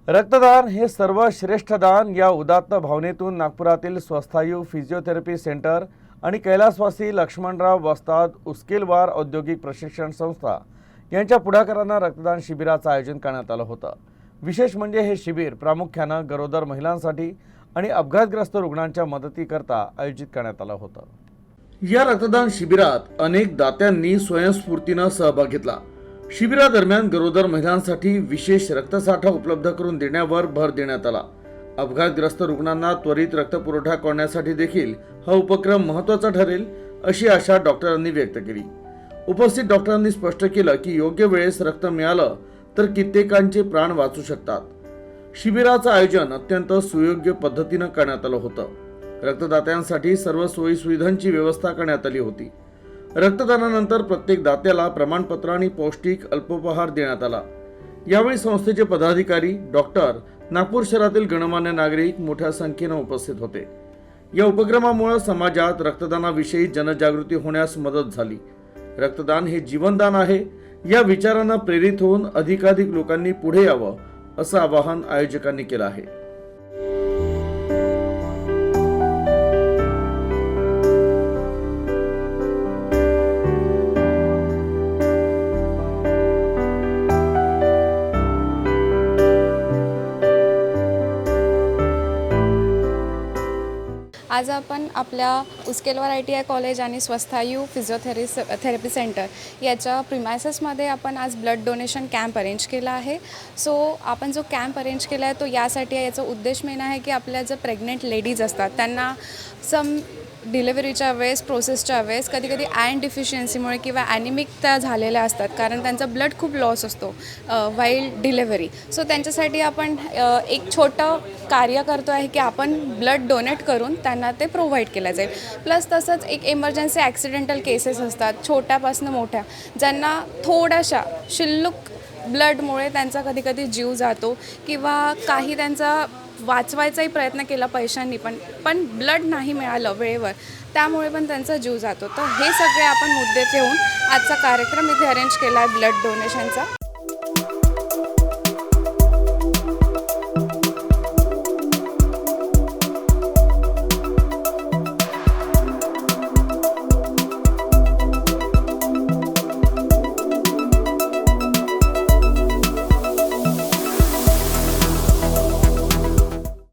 रक्तदान हे सर्वश्रेष्ठ दान या उदात्त भावनेतून नागपुरातील स्वस्थायू फिजिओथेरपी सेंटर आणि कैलासवासी लक्ष्मणराव वस्ताद उस्किलवार औद्योगिक प्रशिक्षण संस्था यांच्या पुढाकारानं रक्तदान शिबिराचं आयोजन करण्यात आलं होतं। विशेष म्हणजे हे शिबिर प्रामुख्यानं गरोदर महिलांसाठी आणि अपघातग्रस्त रुग्णांच्या मदतीकरता आयोजित करण्यात आलं होतं। या रक्तदान शिबिरात अनेक दात्यांनी स्वयंस्फूर्तीनं सहभाग घेतला। शिबिरादरम्यान गरोदर महिलांसाठी विशेष रक्तसाठा उपलब्ध करून देण्यावर भर देण्यात आला। अपघातग्रस्त रुग्णांना त्वरित रक्तपुरवठा करण्यासाठी देखील हा उपक्रम महत्त्वाचा ठरेल अशी आशा डॉक्टरांनी व्यक्त केली। उपस्थित डॉक्टरांनी स्पष्ट केलं की योग्य वेळेस रक्त मिळालं तर कित्येकांचे प्राण वाचू शकतात। शिबिराचं आयोजन अत्यंत सुयोग्य पद्धतीनं करण्यात आलं होतं। रक्तदात्यांसाठी सर्व सोयी सुविधांची व्यवस्था करण्यात आली होती। रक्तदानानंतर प्रत्येक दात्याला प्रमाणपत्र आणि पौष्टिक अल्पोपहार देण्यात आला। यावेळी संस्थेचे पदाधिकारी, डॉक्टर, नागपूर शहरातील गणमान्य नागरिक मोठ्या संख्येने उपस्थित होते। या उपक्रमामुळे समाजात रक्तदानाविषयी जनजागृती होण्यास मदत झाली। रक्तदान हे जीवनदान आहे या विचारानं प्रेरित होऊन अधिकाधिक लोकांनी पुढे यावं असं आवाहन आयोजकांनी केलं आहे। आज आपण आपल्या उस्किलवार ITI कॉलेज आणि स्वस्थायू फिजिओथेरपी सेंटर याच्या प्रिमायसेसमध्ये आपण आज ब्लड डोनेशन कॅम्प अरेंज केला आहे। सो आपण जो कॅम्प अरेंज केला आहे तो यासाठी आहे, याचा उद्देश मेन आहे की आपल्या जे प्रेग्नेंट लेडीज असतात त्यांना डिलिव्हरीच्या वेळेस, प्रोसेसच्या वेळेस कधी आयर्न डिफिशियन्सीमुळे किंवा ॲनिमिक त्या झालेल्या असतात, कारण त्यांचा ब्लड खूप लॉस असतो वाईल डिलिव्हरी। सो त्यांच्यासाठी आपण एक छोटं कार्य करतो आहे की आपण ब्लड डोनेट करून त्यांना ते प्रोव्हाइड केलं जाईल। प्लस तसंच एक इमर्जन्सी ॲक्सिडेंटल केसेस असतात छोट्यापासून मोठ्या, ज्यांना थोड्याशा शिल्लक ब्लडमुळे त्यांचा कधी जीव जातो किंवा काही त्यांचा वाचवायचाही प्रयत्न केला पैशांनी, पण ब्लड नाही मिळालं वेळेवर, त्यामुळे पण त्यांचा जीव जातो। तर हे सगळे आपण मुद्दे ठेवून आजचा कार्यक्रम इथे अरेंज केला आहे ब्लड डोनेशनचा।